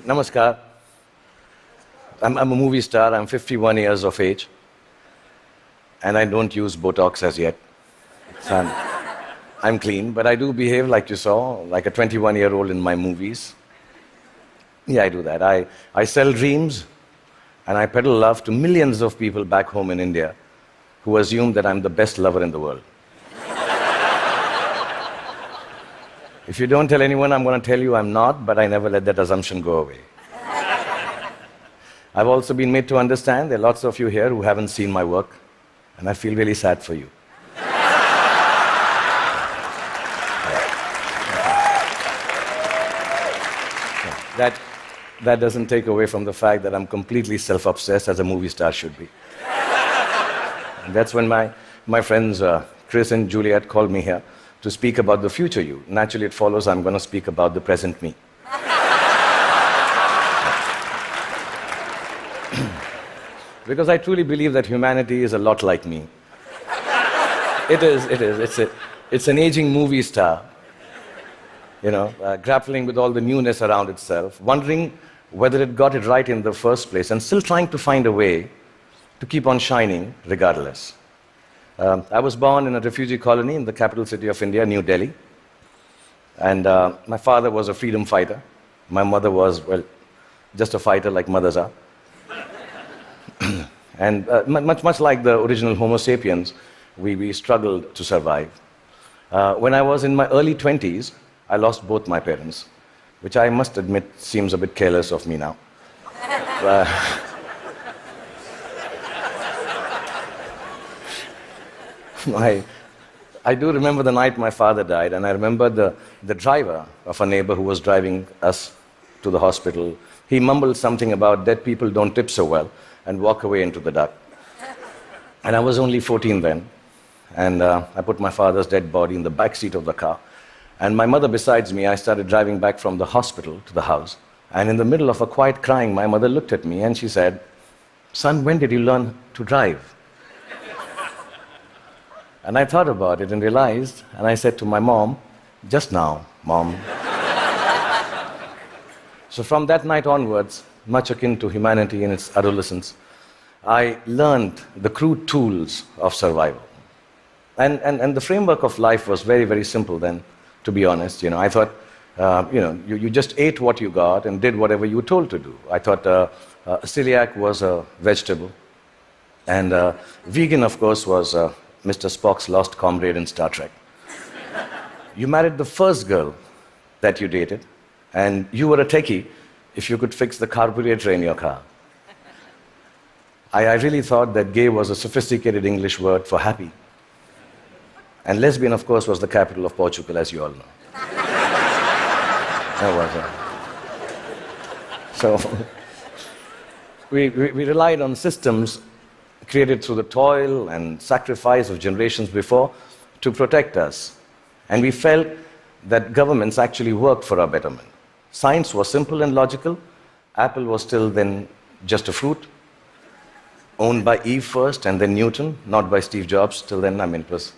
Namaskar. I'm a movie star. I'm 51 years of age. And I don't use Botox as yet. So I'm clean, but I do behave like you saw, like a 21-year-old in my movies. Yeah, I do that. I sell dreams, and I peddle love to millions of people back home in India who assume that I'm the best lover in the world. If you don't tell anyone, I'm going to tell you I'm not, but I never let that assumption go away. I've also been made to understand there are lots of you here who haven't seen my work, and I feel really sad for you. That doesn't take away from the fact that I'm completely self-obsessed, as a movie star should be. And that's when my friends Chris and Juliet called me here to speak about the future you. Naturally, it follows I'm going to speak about the present me. Because I truly believe that humanity is a lot like me. It is. It's an aging movie star, grappling with all the newness around itself, wondering whether it got it right in the first place, and still trying to find a way to keep on shining regardless. I was born in a refugee colony in the capital city of India, New Delhi. And my father was a freedom fighter. My mother was, well, just a fighter like mothers are. And much like the original Homo sapiens, we struggled to survive. When I was in my early 20s, I lost both my parents, which I must admit seems a bit careless of me now. I do remember the night my father died, and I remember the driver of a neighbor who was driving us to the hospital. He mumbled something about dead people don't tip so well and walk away into the dark. And I was only 14 then, and I put my father's dead body in the back seat of the car. And my mother besides me, I started driving back from the hospital to the house. And in the middle of a quiet crying, my mother looked at me and she said, "Son, when did you learn to drive?" And I thought about it and realized, and I said to my mom, "Just now, Mom." So from that night onwards, much akin to humanity in its adolescence, I learned the crude tools of survival. And the framework of life was very, very simple then, to be honest. I thought, you just ate what you got and did whatever you were told to do. I thought celiac was a vegetable. And vegan, of course, was Mr. Spock's lost comrade in Star Trek. You married the first girl that you dated, and you were a techie if you could fix the carburetor in your car. I really thought that gay was a sophisticated English word for happy. And lesbian, of course, was the capital of Portugal, as you all know. That was it. So we relied on systems created through the toil and sacrifice of generations before to protect us. And we felt that governments actually worked for our betterment. Science was simple and logical. Apple was still then just a fruit, owned by Eve first and then Newton, not by Steve Jobs. Till then, it was